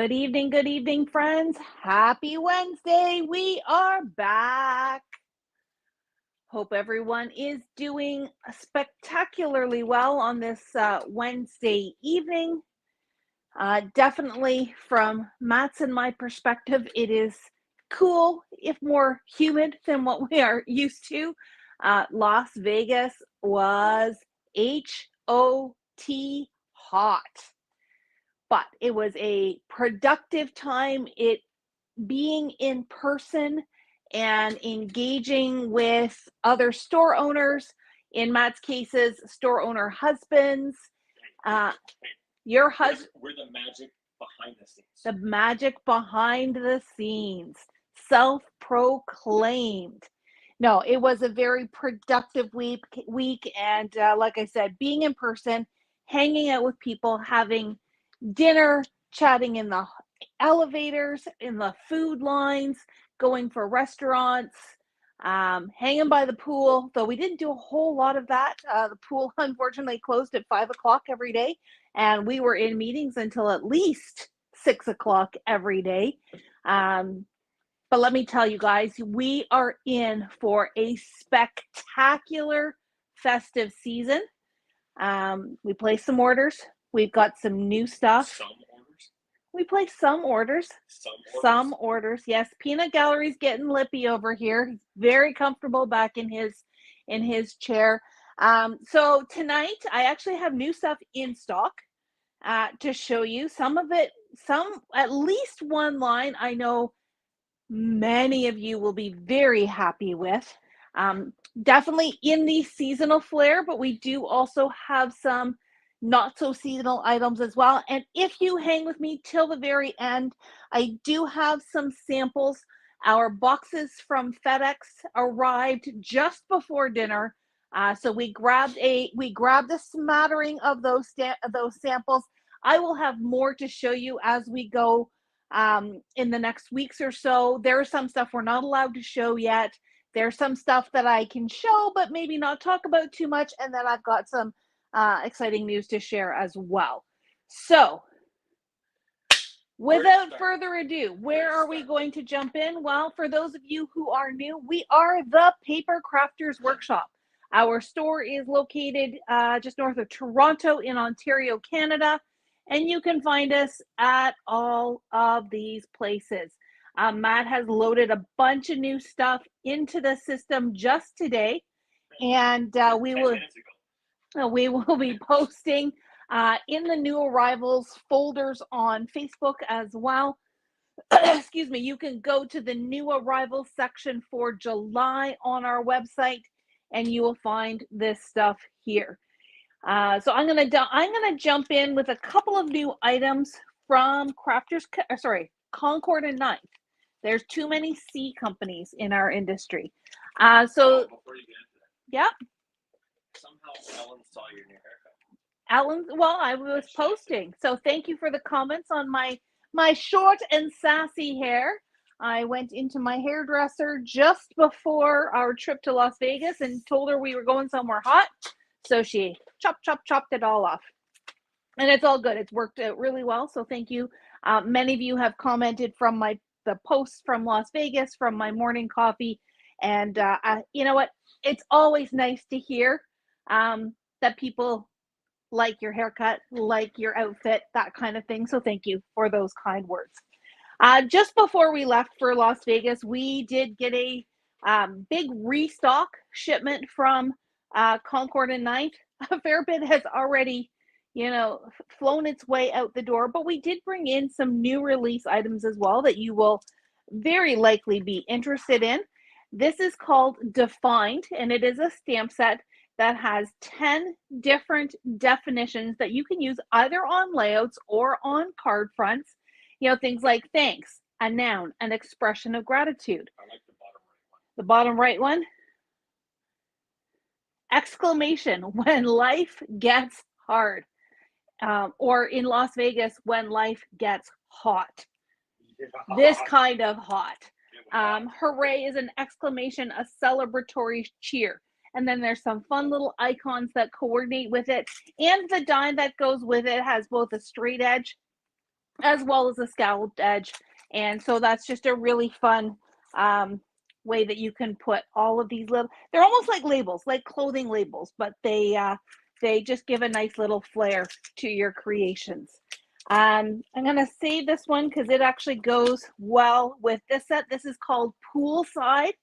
Good evening, friends. Happy Wednesday. We are back. Hope everyone is doing spectacularly well on this Wednesday evening. Definitely from Matt's and my perspective, it is cool, if more humid than what we are used to. Las Vegas was HOT hot. But it was a productive time. It being in person and engaging with other store owners, in Matt's cases, store owner husbands. Your husband. We're the magic behind the scenes. The magic behind the scenes. Self-proclaimed. No, it was a very productive week. And like I said, being in person, hanging out with people, having dinner, chatting in the elevators, in the food lines, going for restaurants, hanging by the pool, though we didn't do a whole lot of that. The pool unfortunately closed at 5 o'clock every day, and we were in meetings until at least 6 o'clock every day. But let me tell you guys, we are in for a spectacular festive season. We placed some orders. We've got some new stuff. Some orders. We placed some orders. Some orders. Yes, Peanut Gallery's getting lippy over here. He's very comfortable back in his chair. So tonight I actually have new stuff in stock to show you. Some of it, at least one line I know many of you will be very happy with. Definitely in the seasonal flair, but we do also have some not so seasonal items as well. And if you hang with me till the very end, I do have some samples. Our boxes from FedEx arrived just before dinner. So we grabbed a smattering of those samples. I will have more to show you as we go in the next weeks or so. There's some stuff we're not allowed to show yet. There's some stuff that I can show, but maybe not talk about too much. And then I've got some exciting news to share as well. So without further ado, where are we going to jump in? Well, for those of you who are new, we are the Paper Crafters Workshop. Our store is located just north of Toronto in Ontario, Canada. And you can find us at all of these places. Matt has loaded a bunch of new stuff into the system just today. And we will be posting in the new arrivals folders on Facebook as well. Excuse me, you can go to the new arrivals section for July on our website and you will find this stuff here. So I'm gonna jump in with a couple of new items from Concord and Ninth. There's too many C companies in our industry. before you get into that. Yeah. Somehow Ellen saw your new haircut. Ellen, well, I was posting. So thank you for the comments on my short and sassy hair. I went into my hairdresser just before our trip to Las Vegas and told her we were going somewhere hot. So she chopped it all off. And it's all good. It's worked out really well. So thank you. Many of you have commented from the posts from Las Vegas, from my morning coffee. And you know what? It's always nice to hear that people like your haircut, like your outfit, that kind of thing. So thank you for those kind words. Just before we left for Las Vegas, we did get a big restock shipment from Concord and Ninth. A fair bit has already, flown its way out the door, but we did bring in some new release items as well that you will very likely be interested in. This is called Defined, and it is a stamp set that has 10 different definitions that you can use either on layouts or on card fronts. Things like thanks, a noun, an expression of gratitude. I like the bottom right one. The bottom right one. Exclamation, when life gets hard. Or in Las Vegas, when life gets hot. Yeah. This kind of hot. Hooray is an exclamation, a celebratory cheer. And then there's some fun little icons that coordinate with it. And the die that goes with it has both a straight edge as well as a scalloped edge. And so that's just a really fun way that you can put all of these little, they're almost like labels, like clothing labels, but they just give a nice little flair to your creations. I'm going to save this one because it actually goes well with this set. This is called Poolside.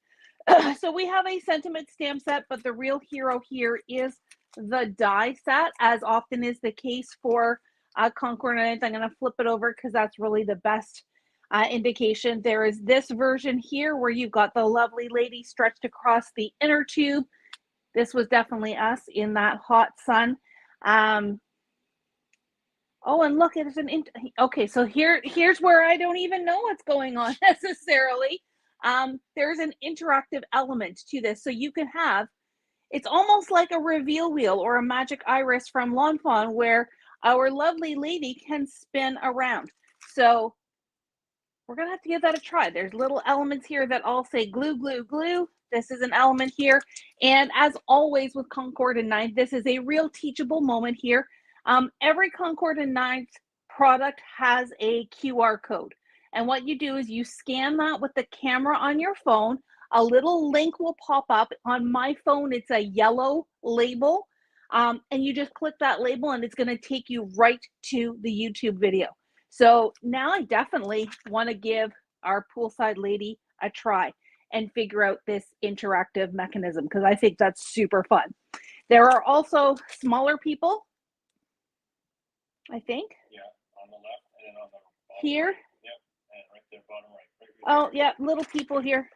So we have a sentiment stamp set, but the real hero here is the die set, as often is the case for Concord 9th. I'm going to flip it over because that's really the best indication. There is this version here where you've got the lovely lady stretched across the inner tube. This was definitely us in that hot sun. Oh, and look, it is okay, so here's where I don't even know what's going on necessarily. There's an interactive element to this. So you can have, it's almost like a reveal wheel or a magic iris from Lawn Fawn where our lovely lady can spin around. So we're going to have to give that a try. There's little elements here that all say glue, glue, glue. This is an element here. And as always with Concord and 9th, this is a real teachable moment here. Every Concord and 9th product has a QR code. And what you do is you scan that with the camera on your phone. A little link will pop up. On my phone, it's a yellow label. And you just click that label and it's going to take you right to the YouTube video. So now I definitely want to give our poolside lady a try and figure out this interactive mechanism because I think that's super fun. There are also smaller people, I think. Yeah, on the left and then on the bottom here. Right. Yep, and right there, bottom right. Oh, yeah, little people here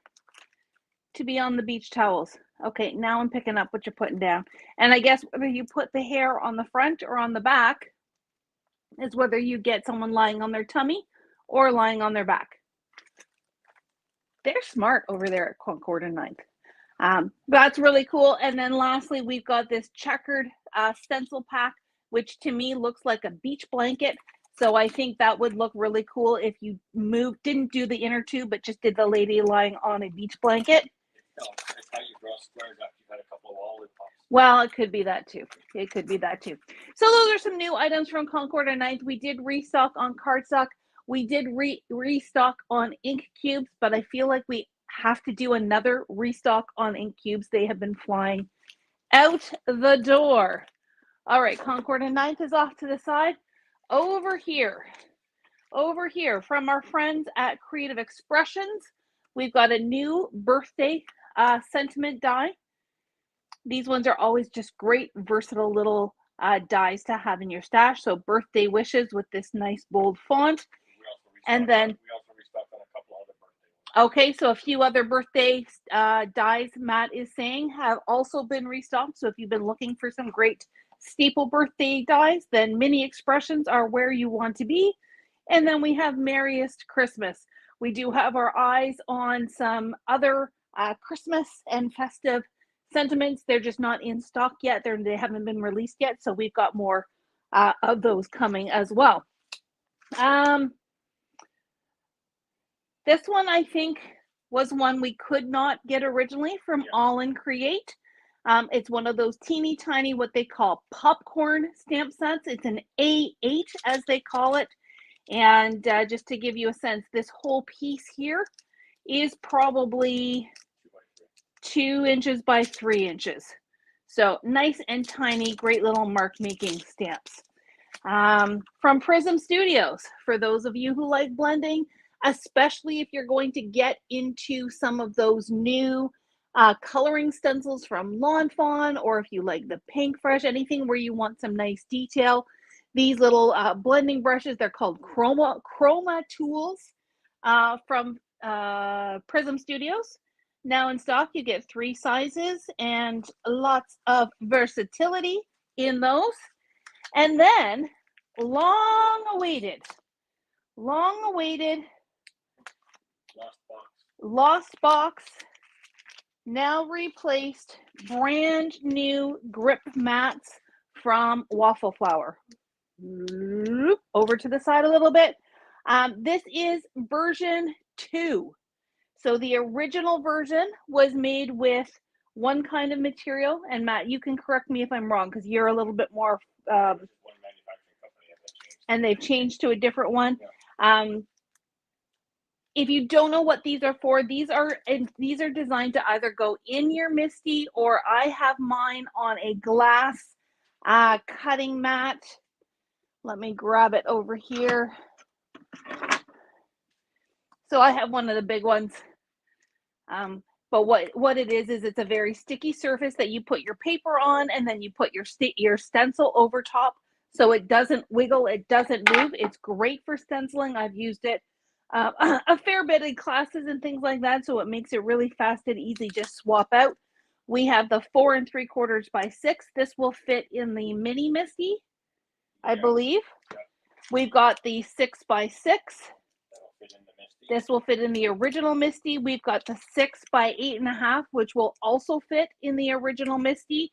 to be on the beach towels. Okay, now I'm picking up what you're putting down. And I guess whether you put the hair on the front or on the back is whether you get someone lying on their tummy or lying on their back. They're smart over there at Concord and 9th. That's really cool. And then lastly, we've got this checkered stencil pack, which to me looks like a beach blanket. So I think that would look really cool if you didn't do the inner tube, but just did the lady lying on a beach blanket. No, it's how you draw squares after you've had a couple of lollipops. Well, it could be that too. It could be that too. So those are some new items from Concord and 9th. We did restock on cardstock. We did restock on ink cubes, but I feel like we have to do another restock on ink cubes. They have been flying out the door. All right, Concord and 9th is off to the side. Over here from our friends at Creative Expressions, we've got a new birthday sentiment die. These ones are always just great, versatile little dies to have in your stash. So birthday wishes with this nice bold font. And then we also restocked on a couple other birthday ones. Okay, so a few other birthday dies, Matt is saying, have also been restocked. So if you've been looking for some great staple birthday dies, then Mini Expressions are where you want to be. And then we have Merriest Christmas. We do have our eyes on some other Christmas and festive sentiments. They're just not in stock yet. They haven't been released yet. So we've got more of those coming as well. This one, I think, was one we could not get originally from All in Create. It's one of those teeny tiny, what they call popcorn stamp sets. It's an A8, as they call it. And just to give you a sense, this whole piece here is probably 2 inches by 3 inches. So nice and tiny, great little mark making stamps. From Prism Studios, for those of you who like blending, especially if you're going to get into some of those new coloring stencils from Lawn Fawn, or if you like the Pink Fresh, anything where you want some nice detail. These little blending brushes, they're called Chroma Tools from Prism Studios. Now in stock, you get 3 sizes and lots of versatility in those. And then long awaited Lost Box, now replaced, brand new grip mats from Waffle Flower. Over to the side a little bit. This is version 2. So the original version was made with one kind of material. And Matt, you can correct me if I'm wrong because you're a little bit more. One manufacturing company and they've changed to a different one. If you don't know what these are for, these are designed to either go in your MISTI, or I have mine on a glass cutting mat. Let me grab it over here. So I have one of the big ones. But what it is it's a very sticky surface that you put your paper on, and then you put your stencil over top, so it doesn't wiggle, it doesn't move. It's great for stenciling. I've used it a fair bit in classes and things like that, so it makes it really fast and easy. Just swap out. We have the 4 3/4 by 6. This will fit in the mini MISTI, I believe. Yeah. We've got the 6 by 6. That'll fit in the MISTI. This will fit in the original MISTI. We've got the 6 by 8.5, which will also fit in the original MISTI.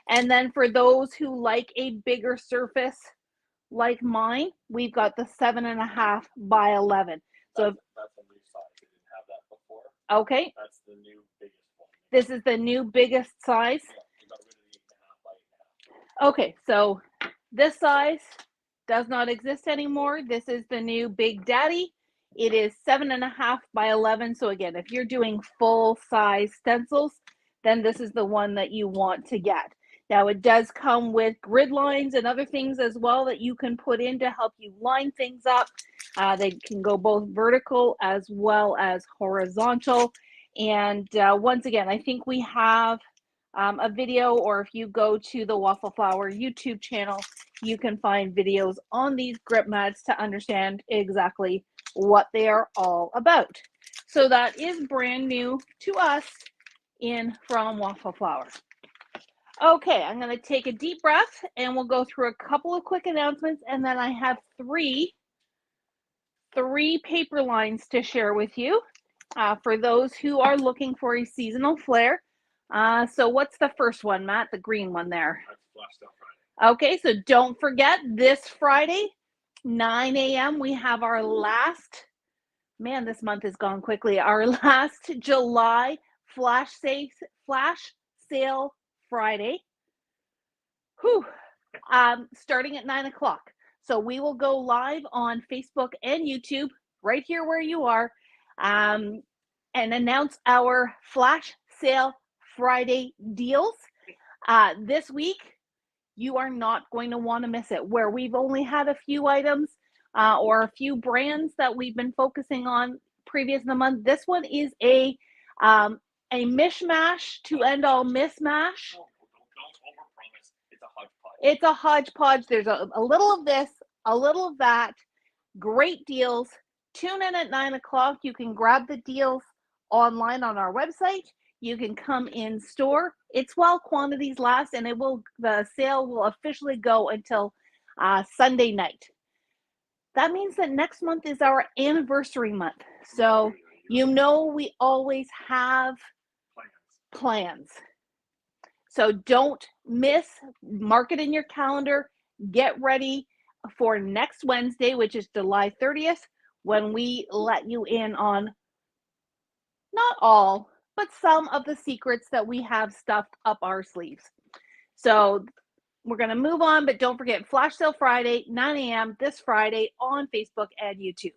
And then for those who like a bigger surface like mine, we've got the 7.5 by 11. So that's a new size. We didn't have that before. Okay. That's the new biggest one. This is the new biggest size. Yeah, we got rid of the 8.5 by 8.5. Okay, so this size does not exist anymore. This is the new Big Daddy. It is 7.5 by 11. So again, if you're doing full size stencils, then this is the one that you want to get. Now it does come with grid lines and other things as well that you can put in to help you line things up. They can go both vertical as well as horizontal. And once again, I think we have a video, or if you go to the Waffle Flower YouTube channel, you can find videos on these grip mats to understand exactly what they are all about. So that is brand new to us from Waffle Flower. Okay, I'm going to take a deep breath and we'll go through a couple of quick announcements, and then I have three paper lines to share with you for those who are looking for a seasonal flair. So what's the first one, Matt? The green one there. That's Flash Sale Friday. Okay, so don't forget this Friday, 9 a.m. we have our last, man, this month has gone quickly, our last July flash sale Friday. Whew. Starting at 9 o'clock. So we will go live on Facebook and YouTube right here where you are, and announce our flash sale Friday deals. This week, you are not going to want to miss it. Where we've only had a few items or a few brands that we've been focusing on previous in the month, this one is a mishmash to end all mismatch. Don't overpromise. It's a hodgepodge. It's a hodgepodge. There's a little of this, a little of that. Great deals. Tune in at 9 o'clock. You can grab the deals online on our website. You can come in store. It's while quantities last, and the sale will officially go until Sunday night. That means that next month is our anniversary month. So you know we always have plans. So don't miss, mark it in your calendar, get ready for next Wednesday, which is July 30th, when we let you in on not all, but some of the secrets that we have stuffed up our sleeves. So we're going to move on, but don't forget Flash Sale Friday, 9 a.m. this Friday on Facebook and YouTube.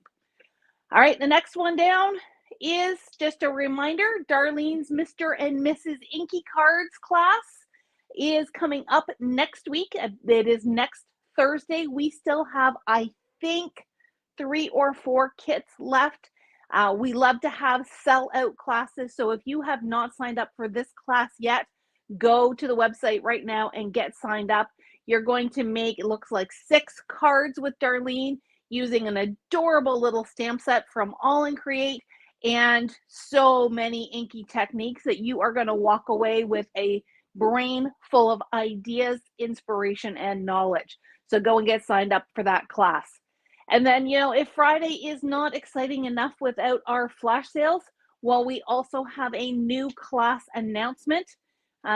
All right, the next one down is just a reminder, Darlene's Mr. and Mrs. Inky Cards class is coming up next week. It is next Thursday. We still have, I think, 3 or 4 kits left. We love to have sell-out classes, so if you have not signed up for this class yet, go to the website right now and get signed up. You're going to make, it looks like 6 cards with Darlene using an adorable little stamp set from All in Create, and so many inky techniques that you are going to walk away with a brain full of ideas, inspiration, and knowledge. So go and get signed up for that class. And then, you know, if Friday is not exciting enough without our flash sales, well, we also have a new class announcement.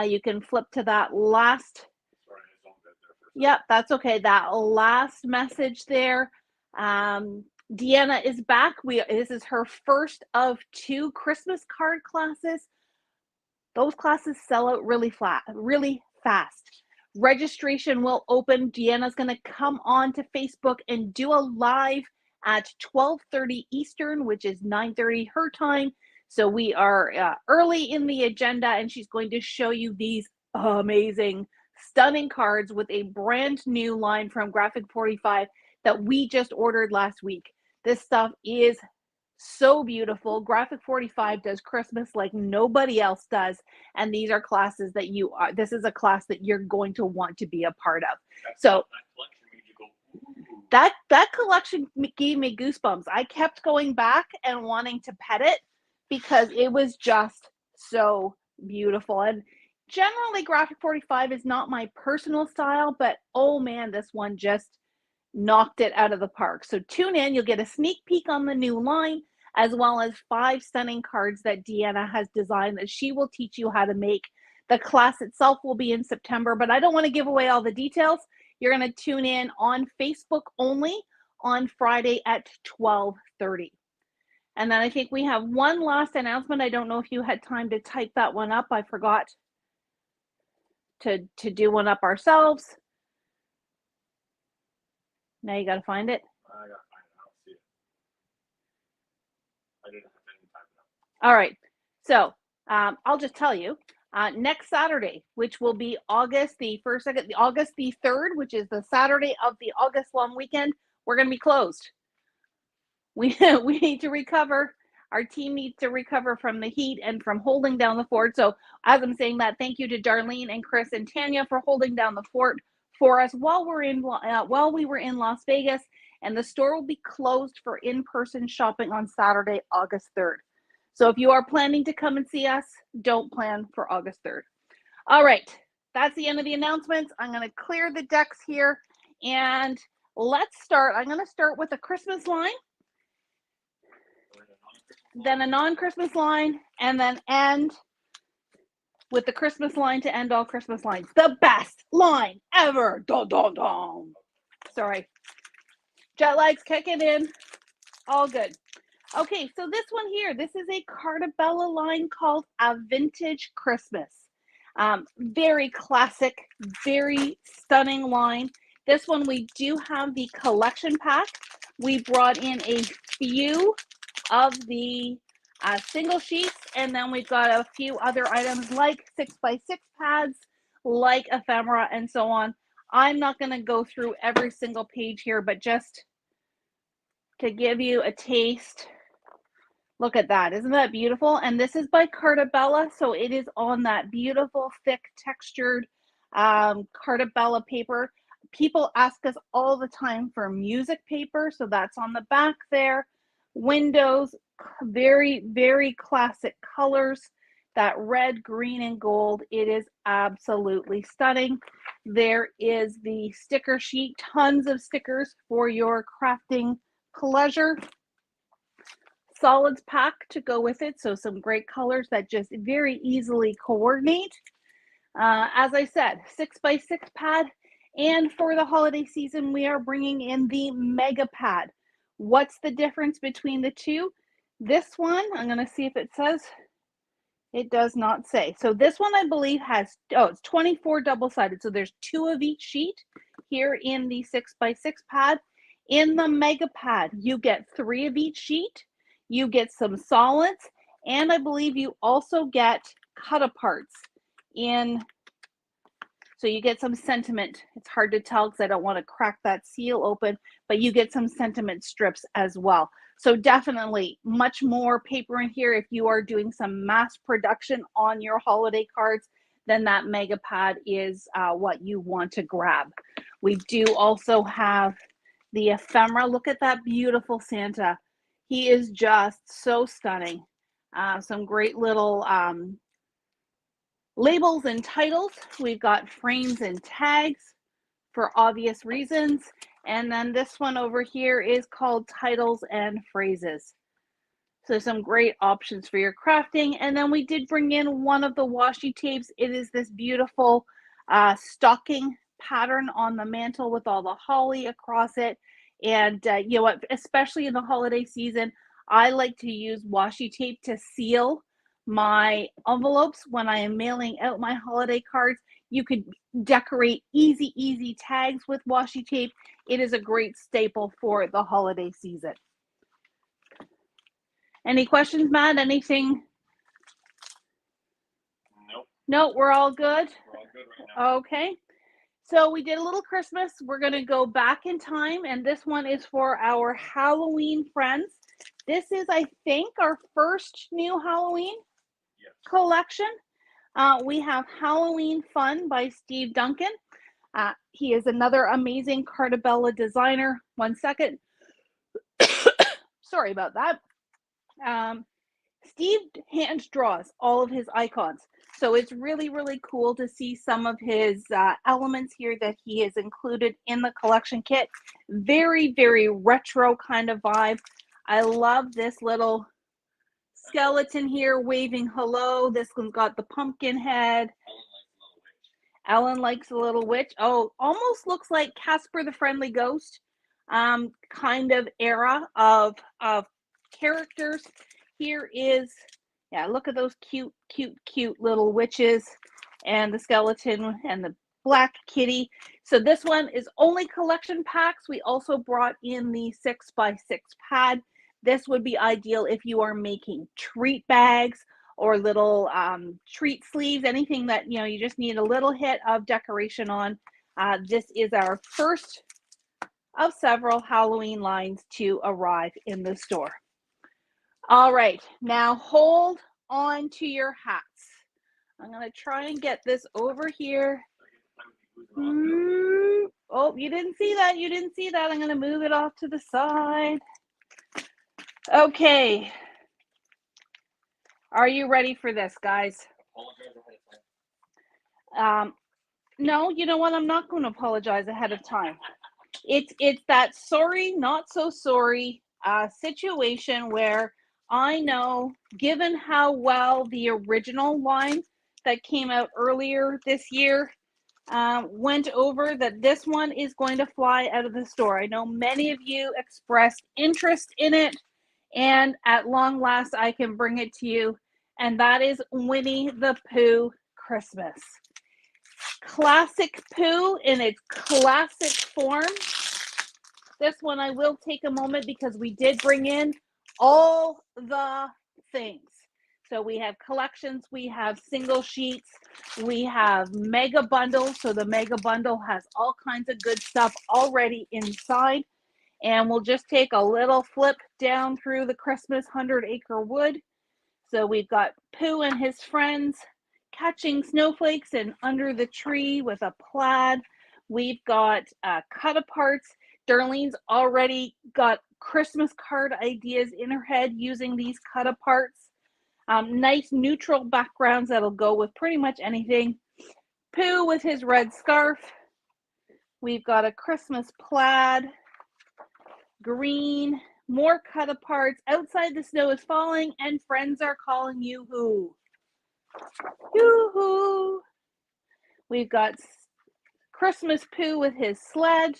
You can flip to that last. Sorry, I zoned out there for a second. Yep, that's okay. That last message there. Deanna is back. This is her first of 2 Christmas card classes. Those classes sell out really fast. Registration will open. Deanna's going to come on to Facebook and do a live at 12:30 Eastern, which is 9:30 her time. So we are early in the agenda, and she's going to show you these amazing, stunning cards with a brand new line from Graphic 45 that we just ordered last week. This stuff is so beautiful. Graphic 45 does Christmas like nobody else does, and these are classes that this is a class that you're going to want to be a part of. So that collection gave me goosebumps. I kept going back and wanting to pet it because it was just so beautiful. And generally Graphic 45 is not my personal style, but oh man, this one just knocked it out of the park. So tune in, you'll get a sneak peek on the new line, as well as 5 stunning cards that Deanna has designed that she will teach you how to make. The class itself will be in September, but I don't want to give away all the details. You're going to tune in on Facebook only on Friday at 12:30. And then I think we have one last announcement. I don't know if you had time to type that one up. I forgot to do one up ourselves. Now you got to find it. I gotta find it. I don't see it. I didn't have any time now. All right. So I'll just tell you. Next Saturday, which will be August the 3rd, which is the Saturday of the August long weekend, we're going to be closed. We need to recover. Our team needs to recover from the heat and from holding down the fort. So as I'm saying that, thank you to Darlene and Chris and Tanya for holding down the fort for us while we were in Las Vegas. And the store will be closed for in-person shopping on Saturday, August 3rd. So if you are planning to come and see us, don't plan for August 3rd. All right, that's the end of the announcements. I'm going to clear the decks here, and let's start. I'm going to start with a Christmas line, then a non-Christmas line, and then end with the Christmas line to end all Christmas lines. The best line ever. Dun, dun, dun. Sorry. Jet lag's kicking in. All good. Okay, so this one here, this is a Carta Bella line called A Vintage Christmas. Very classic, very stunning line. This one, we do have the collection pack. We brought in a few of the single sheets, and then we've got a few other items like 6x6 pads, like ephemera, and so on. I'm not going to go through every single page here, but just to give you a taste. Look at that. Isn't that beautiful? And this is by Carta Bella. So it is on that beautiful, thick, textured Carta Bella paper. People ask us all the time for music paper. So that's on the back there. Windows, very, very classic colors. That red, green, and gold. It is absolutely stunning. There is the sticker sheet. Tons of stickers for your crafting pleasure. Solids pack to go with it, so some great colors that just very easily coordinate. As I said, 6x6 pad, and for the holiday season, we are bringing in the mega pad. What's the difference between the two? This one, I'm going to see if it says. It does not say. So this one, I believe, has, it's 24 double-sided, so there's 2 of each sheet here in the 6x6 pad. In the mega pad, you get 3 of each sheet. You get some solids, and I believe you also get cut-aparts in, so you get some sentiment. It's hard to tell because I don't want to crack that seal open, but you get some sentiment strips as well. So definitely much more paper in here if you are doing some mass production on your holiday cards, then that mega pad is what you want to grab. We do also have the ephemera. Look at that beautiful Santa. He is just so stunning. Some great little labels and titles. We've got frames and tags for obvious reasons. And then this one over here is called Titles and Phrases. So some great options for your crafting. And then we did bring in one of the washi tapes. It is this beautiful stocking pattern on the mantle with all the holly across it. And you know what, especially in the holiday season, I like to use washi tape to seal my envelopes when I am mailing out my holiday cards. You could decorate easy tags with washi tape. It is a great staple for the holiday season. Any questions, Matt? Anything? Nope, No, we're all good. we're all good right now. Okay. So we did a little Christmas. We're going to go back in time, and this one is for our Halloween friends. This is, I think, our first new Halloween Yes. collection. We have Halloween Fun by Steve Duncan. He is another amazing Cartabella designer. One second. Sorry about that. Steve hand draws all of his icons. So it's really cool to see some of his elements here that he has included in the collection kit. Very retro kind of vibe. I love this little skeleton here waving hello. This one's got the pumpkin head. Ellen likes a little witch. Oh, almost looks like Casper the Friendly Ghost kind of era of characters. Here is, yeah, look at those cute little witches and the skeleton and the black kitty. So this one is only collection packs. We also brought in the 6x6 pad. This would be ideal if you are making treat bags or little treat sleeves, anything that, you know, you just need a little hit of decoration on. This is our first of several Halloween lines to arrive in the store. All right, now hold on to your hats. I'm going to try and get this over here. Oh, you didn't see that. You didn't see that. I'm going to move it off to the side. Okay. Are you ready for this, guys? No, you know what? I'm not going to apologize ahead of time. It's that sorry, not so sorry situation where I know, given how well the original line that came out earlier this year went over, that this one is going to fly out of the store. I know many of you expressed interest in it, and at long last, I can bring it to you, and that is Winnie the Pooh Christmas. Classic Pooh in its classic form. This one I will take a moment because we did bring in all the things. So we have collections, we have single sheets, we have mega bundles. So the mega bundle has all kinds of good stuff already inside. And we'll just take a little flip down through the Christmas 100-acre wood. So we've got Pooh and his friends catching snowflakes and under the tree with a plaid. We've got cut-aparts. Darlene's already got Christmas card ideas in her head using these cut-aparts. Nice neutral backgrounds that'll go with pretty much anything. Pooh with his red scarf. We've got a Christmas plaid. Green. More cut-aparts. Outside the snow is falling and friends are calling you who? Yoo-hoo. We've got Christmas Pooh with his sled.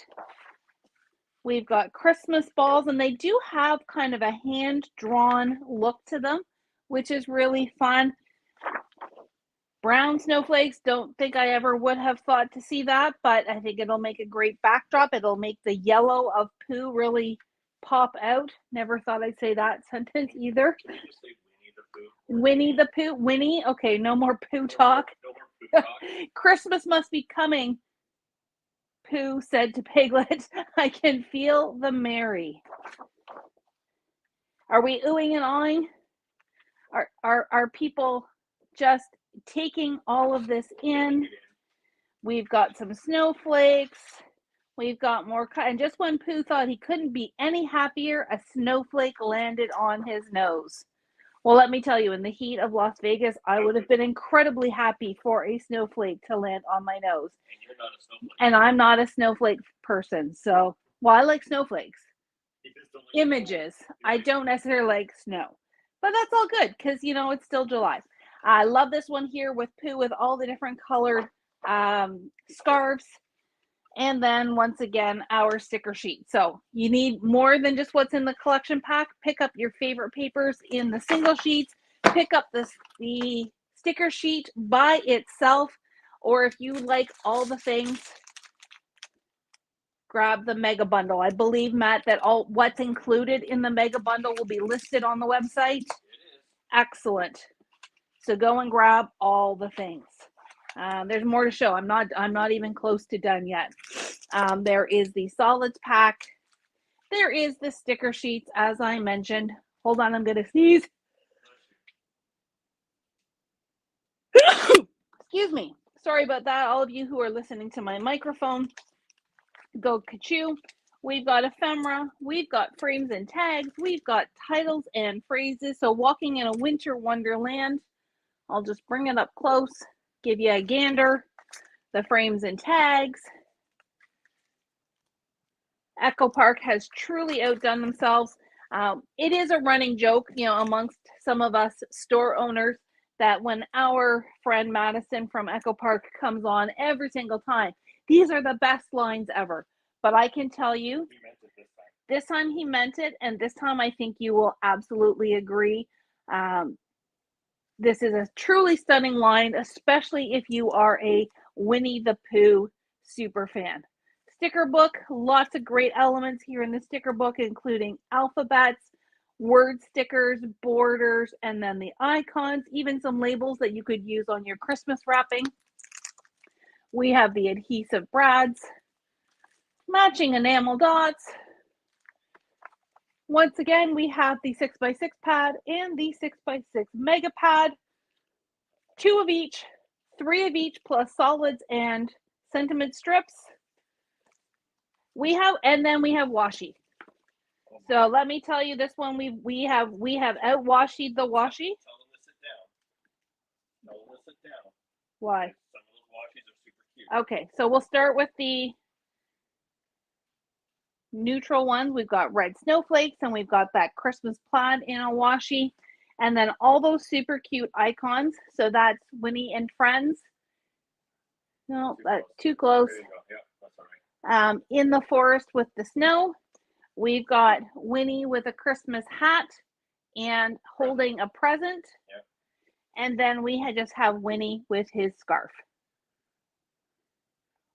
We've got Christmas balls, and they do have kind of a hand-drawn look to them, which is really fun. Brown snowflakes, don't think I ever would have thought to see that, but I think it'll make a great backdrop. It'll make the yellow of Pooh really pop out. Never thought I'd say that sentence either. Winnie the Pooh. Winnie? Okay, no more Pooh talk. No more Pooh talk. Christmas must be coming, Pooh said to Piglet. I can feel the merry. Are we oohing and awing? Are people just taking all of this in? We've got some snowflakes. We've got more, and just when Pooh thought he couldn't be any happier, a snowflake landed on his nose. Well, let me tell you, in the heat of Las Vegas, I would have been incredibly happy for a snowflake to land on my nose. And you're not a snowflake. And I'm not a snowflake person. So, well, I like snowflakes. You just don't like Images. I don't necessarily like snow. But that's all good because, you know, it's still July. I love this one here with Pooh with all the different colored scarves. And then once again, our sticker sheet. So you need more than just what's in the collection pack. Pick up your favorite papers in the single sheets. pick up the sticker sheet by itself, or if you like all the things, grab the mega bundle. I believe, Matt, that all what's included in the mega bundle will be listed on the website. It is. Excellent. So go and grab all the things. There's more to show. I'm not even close to done yet. There is the solids pack. There is the sticker sheets, as I mentioned. Hold on, I'm gonna sneeze. Excuse me. Sorry about that. All of you who are listening to my microphone, go ka-choo. We've got ephemera, we've got frames and tags, we've got titles and phrases. So walking in a winter wonderland. I'll just bring it up close, give you a gander. The frames and tags. Echo Park has truly outdone themselves. It is a running joke, amongst some of us store owners, that when our friend Madison from Echo Park comes on every single time, these are the best lines ever. But I can tell you, He meant it this time. this time he meant it, and this time I think you will absolutely agree. This is a truly stunning line, especially if you are a Winnie the Pooh super fan. Sticker book, lots of great elements here in the sticker book, including alphabets, word stickers, borders, and then the icons, even some labels that you could use on your Christmas wrapping. We have the adhesive brads, matching enamel dots. Once again, we have the 6x6 pad and the 6x6 mega pad. 2 of each, 3 of each, plus solids and sentiment strips. And then we have washi. So let me tell you, this one we have out washied the washi. Tell them to sit down. Tell them to sit down. Why? Some of those washies are super cute. Okay, so we'll start with the neutral ones. We've got red snowflakes, and we've got that Christmas plaid in a washi, and then all those super cute icons. So that's Winnie and Friends. No, that's too close. There you go. Yeah, that's all right. In the forest with the snow. We've got Winnie with a Christmas hat and holding a present. Yep. And then we just have Winnie with his scarf.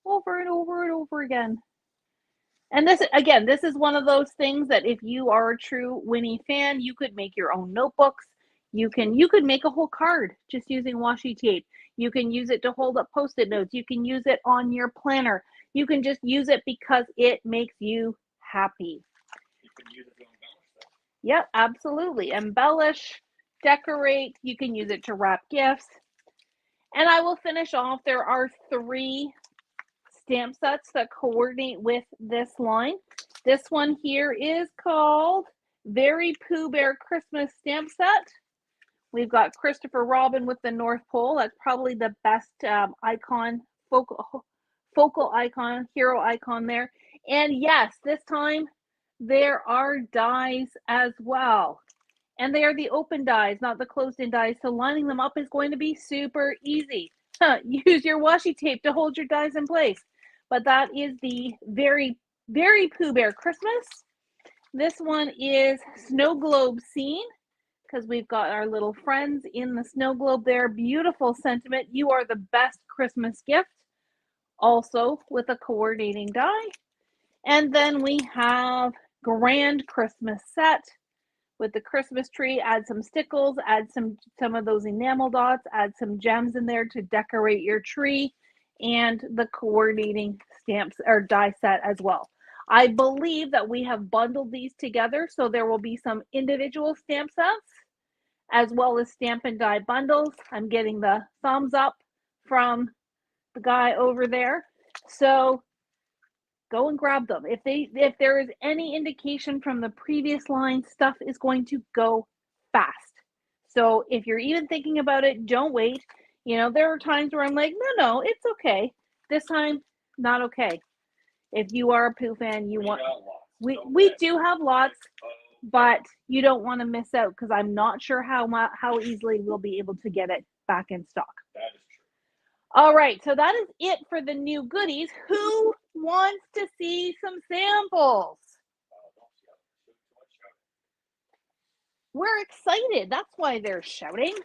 Over and over and over again. And this is one of those things that if you are a true Winnie fan, you could make your own notebooks. You could make a whole card just using washi tape. You can use it to hold up Post-it notes. You can use it on your planner. You can just use it because it makes you happy. You can use it to embellish stuff. Yep, absolutely. Embellish, decorate. You can use it to wrap gifts. And I will finish off. There are 3 stamp sets that coordinate with this line. This one here is called Very Pooh Bear Christmas Stamp Set. We've got Christopher Robin with the North Pole. That's probably the best icon, focal icon, hero icon there. And yes, this time there are dies as well. And they are the open dies, not the closed-in dies. So lining them up is going to be super easy. Use your washi tape to hold your dies in place. But that is the Very, Very Pooh Bear Christmas. This one is Snow Globe Scene, because we've got our little friends in the snow globe there. Beautiful sentiment. You are the best Christmas gift. Also with a coordinating die. And then we have Grand Christmas Set with the Christmas tree. Add some stickles, add some of those enamel dots, add some gems in there to decorate your tree, and the coordinating stamps or die set as well. I believe that we have bundled these together, so there will be some individual stamp sets as well as stamp and die bundles. I'm getting the thumbs up from the guy over there. So go and grab them. If there is any indication from the previous line, stuff is going to go fast. So if you're even thinking about it, don't wait. There are times where I'm like, no, it's okay. This time, not okay. If you are a Pooh fan, we do have lots, but you don't want to miss out, because I'm not sure how easily we'll be able to get it back in stock. That is true. All right, so that is it for the new goodies. Who wants to see some samples? we're excited. That's why they're shouting.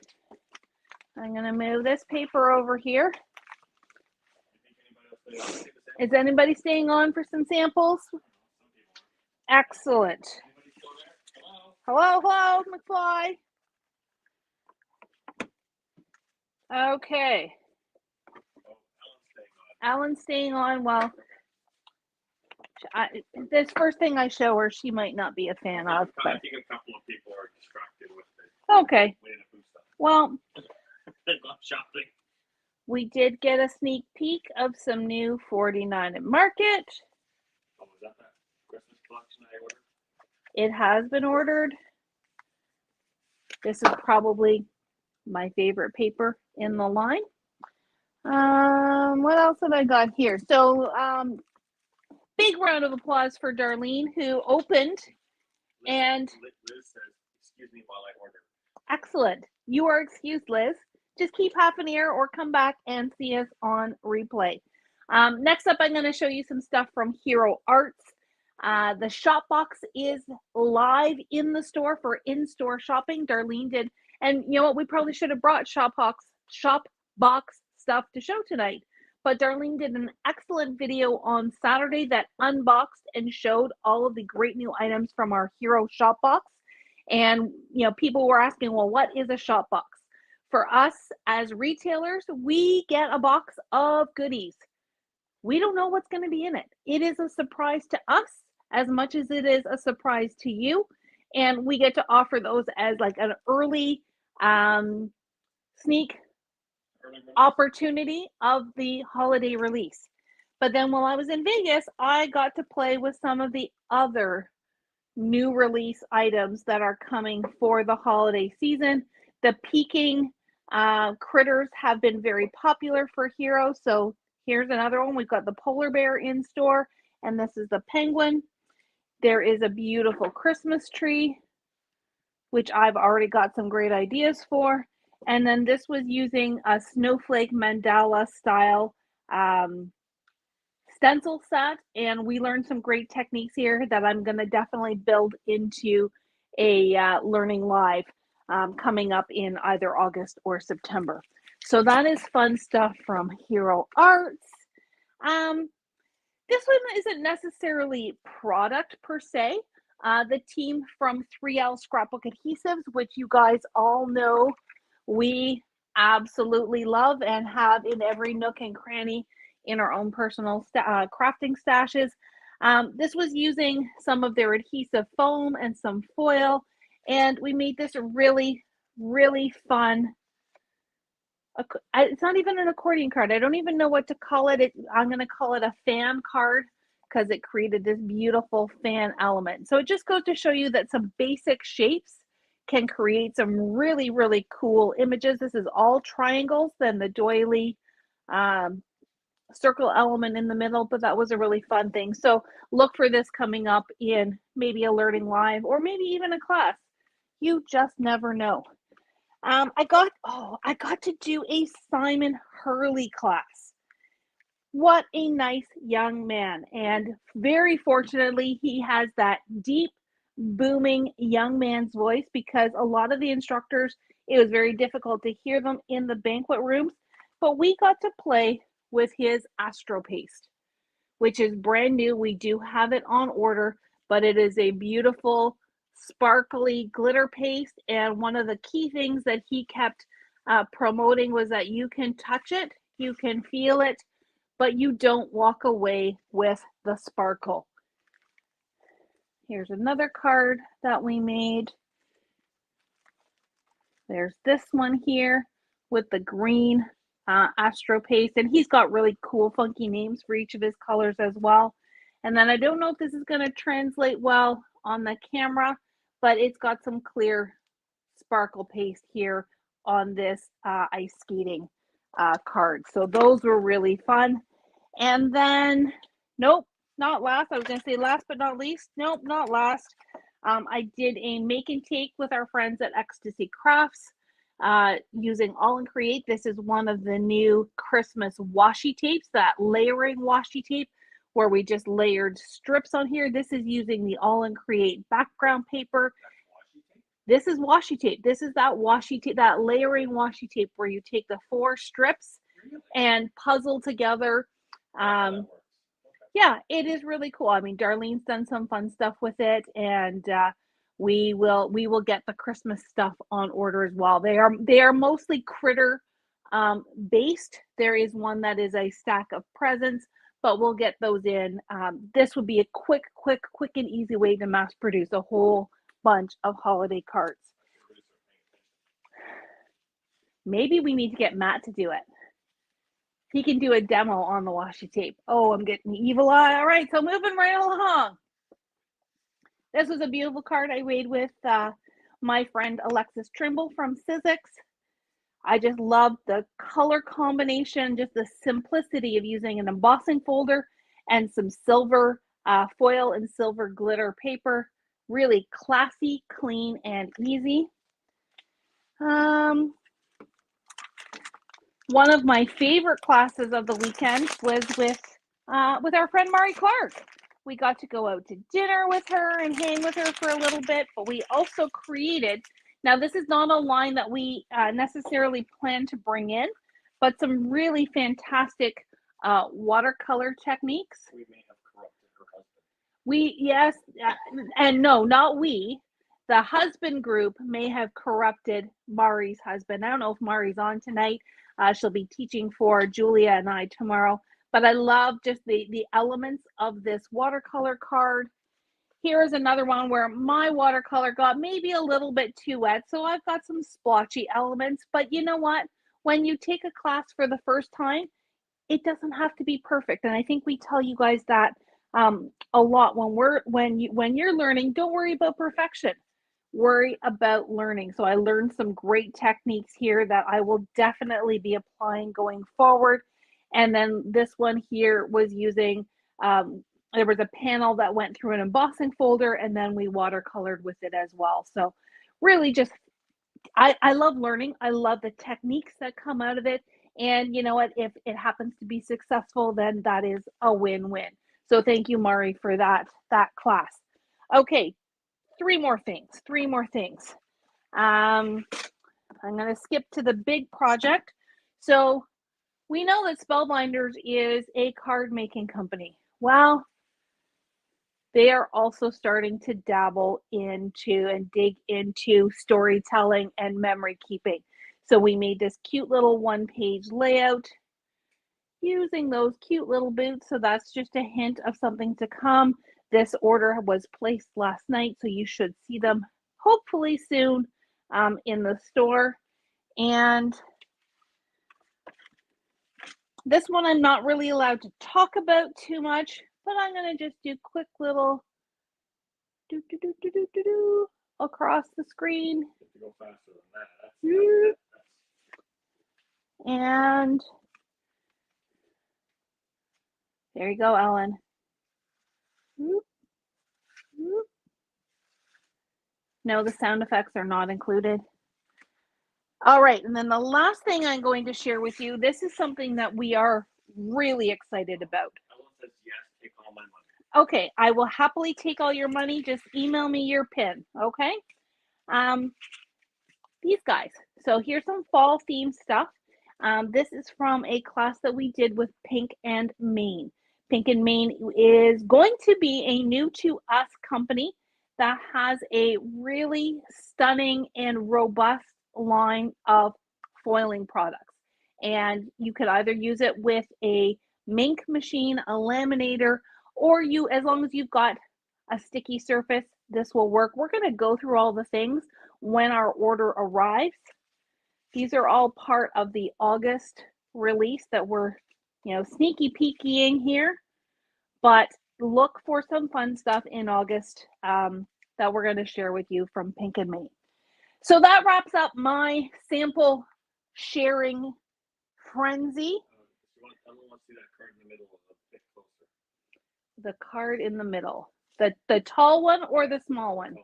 I'm going to move this paper over here. Is anybody staying on for some samples? Excellent. Hello, hello, McFly. Okay. Alan's staying on. Well, this first thing I show her, she might not be a fan of. I think a couple of people are distracted with it. Okay. Stuff. Well, they're not shopping. We did get a sneak peek of some new 49 at Market. Oh, was that Christmas collection I ordered? It has been ordered. This is probably my favorite paper in the line. What else have I got here? So, big round of applause for Darlene, who opened. Liz says, excuse me while I order. Excellent. You are excused, Liz. Just keep half an ear or come back and see us on replay. Next up, I'm going to show you some stuff from Hero Arts. The shop box is live in the store for in-store shopping. Darlene did. And you know what? We probably should have brought shop box stuff to show tonight. But Darlene did an excellent video on Saturday that unboxed and showed all of the great new items from our Hero shop box. And, you know, people were asking, well, what is a shop box? For us as retailers, we get a box of goodies. We don't know what's going to be in it. It is a surprise to us as much as it is a surprise to you. And we get to offer those as like an early sneak opportunity of the holiday release. But then while I was in Vegas, I got to play with some of the other new release items that are coming for the holiday season. The peeking critters have been very popular for Hero. So here's another one. We've got the polar bear in store, and this is the penguin. There is a beautiful Christmas tree, which I've already got some great ideas for. And then this was using a snowflake mandala style stencil set, and we learned some great techniques here that I'm going to definitely build into a learning live coming up in either August or September. So that is fun stuff from Hero Arts. This one isn't necessarily product per se. The team from 3L Scrapbook Adhesives, which you guys all know we absolutely love and have in every nook and cranny in our own personal crafting stashes. This was using some of their adhesive foam and some foil, and we made this really, really fun. It's not even an accordion card. I don't even know what to call it. I'm going to call it a fan card because it created this beautiful fan element. So it just goes to show you that some basic shapes can create some really, really cool images. This is all triangles, then the doily circle element in the middle, but that was a really fun thing. So look for this coming up in maybe a learning live or maybe even a class. You just never know. I got to do a Simon Hurley class. What a nice young man. And very fortunately, he has that deep, booming young man's voice because a lot of the instructors, it was very difficult to hear them in the banquet rooms. But we got to play with his Astro Paste, which is brand new. We do have it on order, but it is a beautiful, sparkly glitter paste. And one of the key things that he kept promoting was that you can touch it, you can feel it, but you don't walk away with the sparkle. Here's another card that we made. There's this one here with the green Astro Paste, and he's got really cool, funky names for each of his colors as well. And then I don't know if this is going to translate well on the camera, but it's got some clear sparkle paste here on this ice skating card. So those were really fun. And then, nope, not last. I was going to say last but not least. Nope, not last. I did a make and take with our friends at Ecstasy Crafts using All and Create. This is one of the new Christmas washi tapes, that layering washi tape where we just layered strips on here. This is using the All and Create background paper. This is washi tape. This is that washi tape, that layering washi tape where you take the 4 strips Really? and puzzle together. How that works. Okay. Yeah, it is really cool. I mean, Darlene's done some fun stuff with it, and we will get the Christmas stuff on order as well. They are mostly critter based. There is one that is a stack of presents, but we'll get those in. This would be a quick and easy way to mass produce a whole bunch of holiday cards. Everybody's sort of paying attention. Maybe we need to get Matt to do it. He can do a demo on the washi tape. Oh, I'm getting the evil eye. All right, so moving right along. This was a beautiful card I made with my friend Alexis Trimble from Sizzix. I just love the color combination, just the simplicity of using an embossing folder and some silver foil and silver glitter paper. Really classy, clean, and easy. One of my favorite classes of the weekend was with our friend Mari Clark. We got to go out to dinner with her and hang with her for a little bit, but we also created, now this is not a line that we necessarily plan to bring in, but some really fantastic watercolor techniques. We may have corrupted her husband. Yes, and no, not we. The husband group may have corrupted Mari's husband. I don't know if Mari's on tonight. She'll be teaching for Julia and I tomorrow. But I love just the elements of this watercolor card. Here is another one where my watercolor got maybe a little bit too wet. So I've got some splotchy elements. But you know what? When you take a class for the first time, it doesn't have to be perfect. And I think we tell you guys that a lot when you're learning. Don't worry about perfection. Worry about learning. So I learned some great techniques here that I will definitely be applying going forward. And then this one here was using, there was a panel that went through an embossing folder, and then we watercolored with it as well. So really just, I love learning. I love the techniques that come out of it. And you know what? If it happens to be successful, then that is a win-win. So thank you, Mari, for that class. Okay, three more things. I'm going to skip to the big project. So we know that Spellbinders is a card making company. Well, they are also starting to dabble into and dig into storytelling and memory keeping. So we made this cute little one-page layout using those cute little boots. So that's just a hint of something to come. This order was placed last night, so you should see them hopefully soon in the store. And this one I'm not really allowed to talk about too much, but I'm going to just do quick little across the screen. You have to go faster than that. And there you go, Ellen. No, the sound effects are not included. All right, and then the last thing I'm going to share with you, this is something that we are really excited about. Ellen says yes, take all my money. Okay, I will happily take all your money. Just email me your PIN, okay? These guys. So here's some fall themed stuff. This is from a class that we did with Pink and Main. Pink and Main is going to be a new to us company that has a really stunning and robust line of foiling products. And you could either use it with a Mink machine, a laminator, or as long as you've got a sticky surface, this will work. We're going to go through all the things when our order arrives. These are all part of the August release that we're, sneaky peeking here, but look for some fun stuff in August that we're going to share with you from Pink and Main. So that wraps up my sample sharing frenzy. I want to see that card in the middle a bit closer. The card in the middle. The tall one or the small one?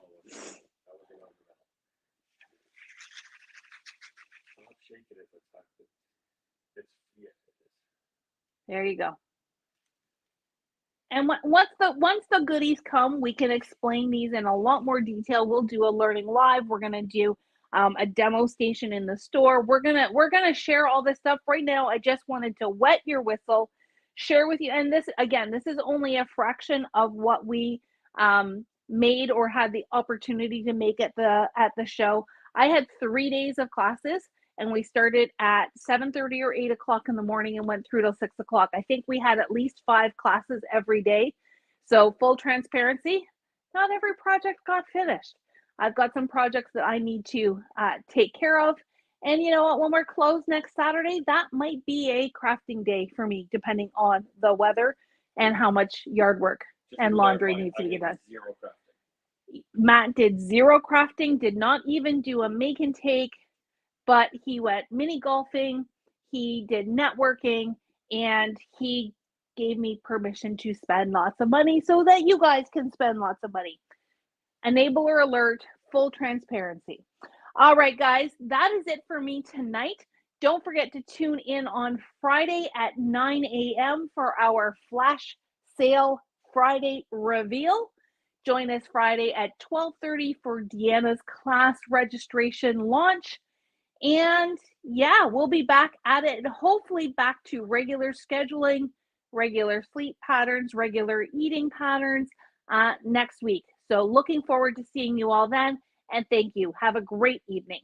There you go. And once the goodies come, we can explain these in a lot more detail. We'll do a learning live. We're gonna do a demo station in the store. We're gonna share all this stuff. Right now, I just wanted to wet your whistle, share with you. And this again, this is only a fraction of what we made or had the opportunity to make at the show. I had 3 days of classes, and we started at 7:30 or 8 o'clock in the morning and went through till 6 o'clock. I think we had at least 5 classes every day. So full transparency, not every project got finished. I've got some projects that I need to take care of. And you know what, when we're closed next Saturday, that might be a crafting day for me, depending on the weather and how much yard work and laundry needs to get done. Zero crafting. Matt did 0 crafting, did not even do a make and take, but he went mini golfing, he did networking, and he gave me permission to spend lots of money so that you guys can spend lots of money. Enabler alert, full transparency. All right, guys, that is it for me tonight. Don't forget to tune in on Friday at 9 a.m. for our flash sale Friday reveal. Join us Friday at 12:30 for Deanna's class registration launch. And yeah, we'll be back at it, and hopefully back to regular scheduling, regular sleep patterns, regular eating patterns next week. So looking forward to seeing you all then. And thank you. Have a great evening.